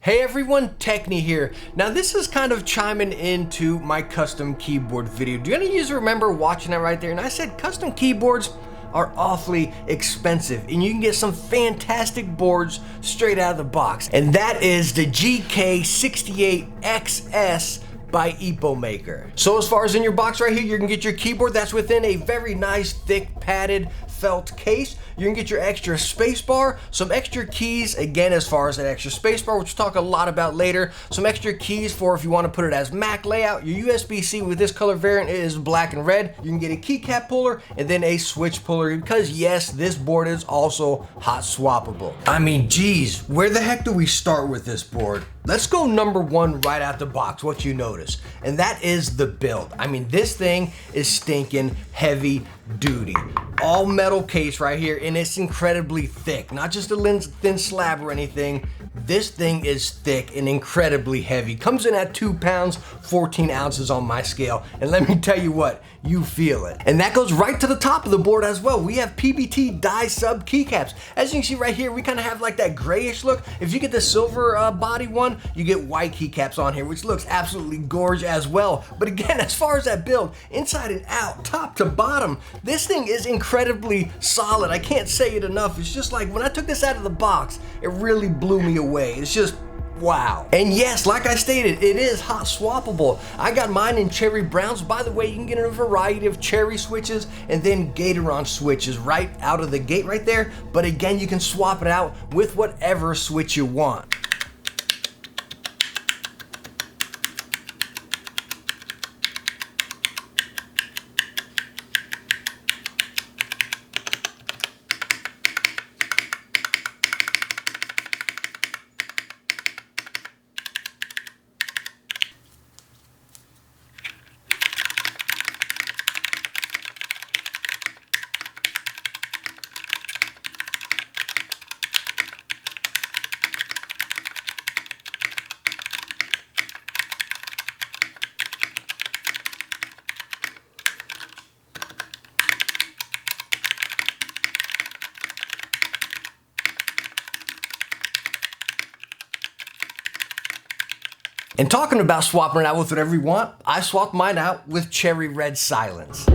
Hey everyone, Techni here. Now this is kind of chiming into my custom keyboard video. Do any of you remember watching that right there? And I said custom keyboards are awfully expensive and you can get some fantastic boards straight out of the box. And that is the GK68XS by Epomaker. So as far as in your box right here, you can get your keyboard that's within a very nice thick padded felt case. You can get your extra space bar, some extra keys, again as far as that extra space bar, which we'll talk a lot about later, some extra keys for if you want to put it as Mac layout. Your USB-C with this color variant is black and red. You can get a keycap puller and then a switch puller because yes, this board is also hot swappable. I mean, geez, where the heck do we start with this board? Let's go number one right out the box, what you notice, and that is the build. I mean, this thing is stinking heavy duty. All metal case right here, and it's incredibly thick. Not just a thin slab or anything. This thing is thick and incredibly heavy. Comes in at 2 pounds, 14 ounces on my scale. And let me tell you what, you feel it. And that goes right to the top of the board as well. We have PBT die sub keycaps. As you can see right here, we kind of have like that grayish look. If you get the silver body one, you get white keycaps on here, which looks absolutely gorgeous as well. But again, as far as that build, inside and out, top to bottom, this thing is incredibly solid. I can't say it enough. It's just like when I took this out of the box, it really blew me away. It's just wow. And yes, like I stated, it is hot swappable. I got mine in cherry browns. By the way, you can get a variety of cherry switches and then Gateron switches right out of the gate right there. But again, you can swap it out with whatever switch you want. And talking about swapping it out with whatever you want, I swapped mine out with cherry red silence.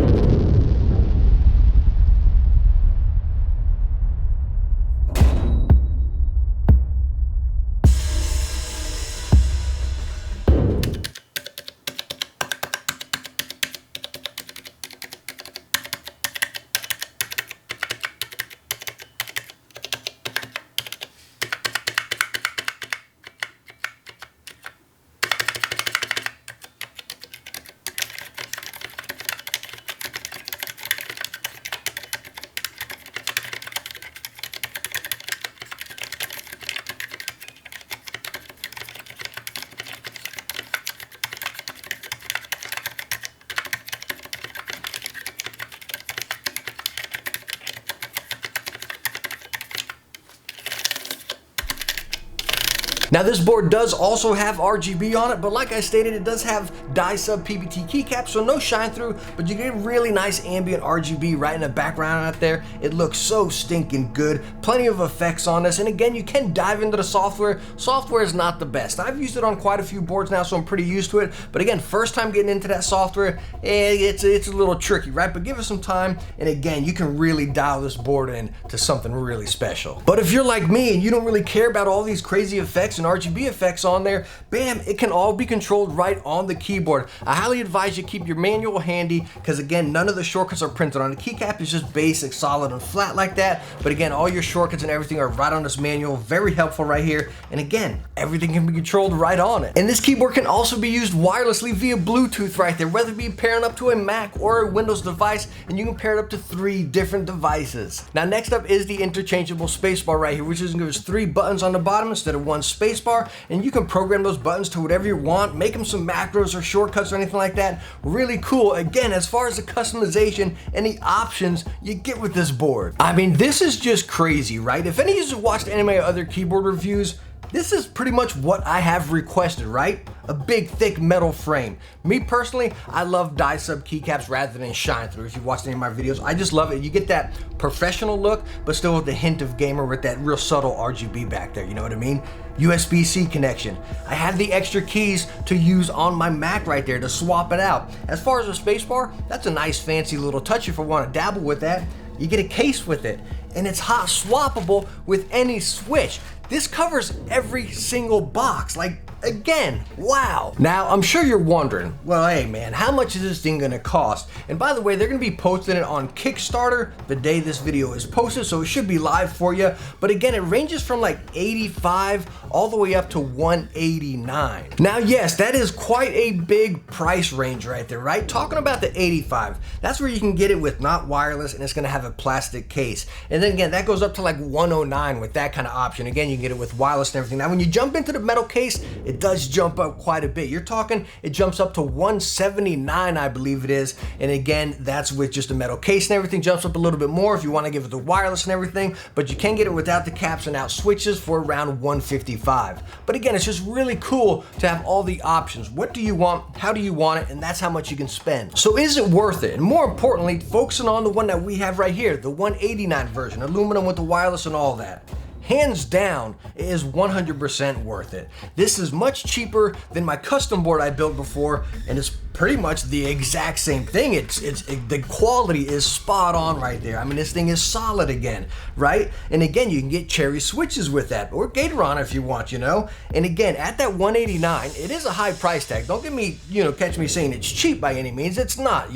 Now this board does also have RGB on it, but like I stated, it does have die sub PBT keycaps, so no shine through, but you get really nice ambient RGB right in the background out there. It looks so stinking good. Plenty of effects on this, and again, you can dive into the software. Software is not the best. I've used it on quite a few boards now, so I'm pretty used to it, but again, first time getting into that software, it's a little tricky, right? But give it some time, and again, you can really dial this board in to something really special. But if you're like me and you don't really care about all these crazy effects and RGB effects on there, bam, it can all be controlled right on the keyboard. I highly advise you keep your manual handy because again, none of the shortcuts are printed on the keycap. It's just basic, solid, and flat like that. But again, all your shortcuts and everything are right on this manual. Very helpful right here. And again, everything can be controlled right on it. And this keyboard can also be used wirelessly via Bluetooth right there, whether it be pairing up to a Mac or a Windows device, and you can pair it up to 3 different devices. Now next up is the interchangeable spacebar right here, which is going to give us 3 buttons on the bottom instead of 1 spacebar, and you can program those buttons to whatever you want, make them some macros or shortcuts or anything like that. Really cool. Again, as far as the customization and the options you get with this board, I mean, this is just crazy, right? If any of you have watched any of my other keyboard reviews, this is pretty much what I have requested, right? A big, thick metal frame. Me personally, I love die sub keycaps rather than shine through. If you've watched any of my videos, I just love it. You get that professional look, but still with the hint of gamer with that real subtle RGB back there, you know what I mean? USB-C connection. I have the extra keys to use on my Mac right there to swap it out. As far as a spacebar, that's a nice fancy little touch if I want to dabble with that. You get a case with it, and it's hot swappable with any switch. This covers every single box. Like, again, wow. Now, I'm sure you're wondering, well, hey man, how much is this thing gonna cost? And by the way, they're gonna be posting it on Kickstarter the day this video is posted, so it should be live for you. But again, it ranges from like 85 all the way up to 189. Now, yes, that is quite a big price range right there, right? Talking about the 85, that's where you can get it with not wireless, and it's gonna have a plastic case. And then again, that goes up to like 109 with that kind of option. Again, you can get it with wireless and everything. Now, when you jump into the metal case, it does jump up quite a bit. You're talking, it jumps up to 179, I believe it is. And again, that's with just a metal case and everything. Jumps up a little bit more if you want to give it the wireless and everything, but you can get it without the caps and out switches for around 155. But again, it's just really cool to have all the options. What do you want? How do you want it? And that's how much you can spend. So is it worth it? And more importantly, focusing on the one that we have right here, the 189 version, aluminum with the wireless and all that. Hands down, it is 100% worth it. This is much cheaper than my custom board I built before, and it's pretty much the exact same thing. The quality is spot on right there. I mean, this thing is solid again, right? And again, you can get cherry switches with that, or Gateron if you want, you know? And again, at that 189, it is a high price tag. Don't get me, catch me saying it's cheap by any means. It's not,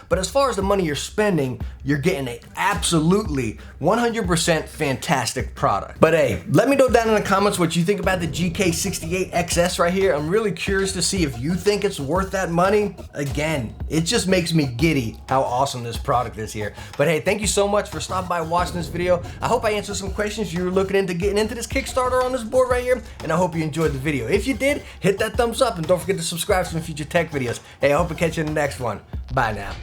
But as far as the money you're spending, you're getting an absolutely 100% fantastic product. But hey, let me know down in the comments what you think about the GK68XS right here. I'm really curious to see if you think it's worth that money. Again, it just makes me giddy how awesome this product is here. But hey, thank you so much for stopping by and watching this video. I hope I answered some questions you were looking into getting into this Kickstarter on this board right here, and I hope you enjoyed the video. If you did, hit that thumbs up and don't forget to subscribe for some future tech videos. Hey, I hope to catch you in the next one. Bye now.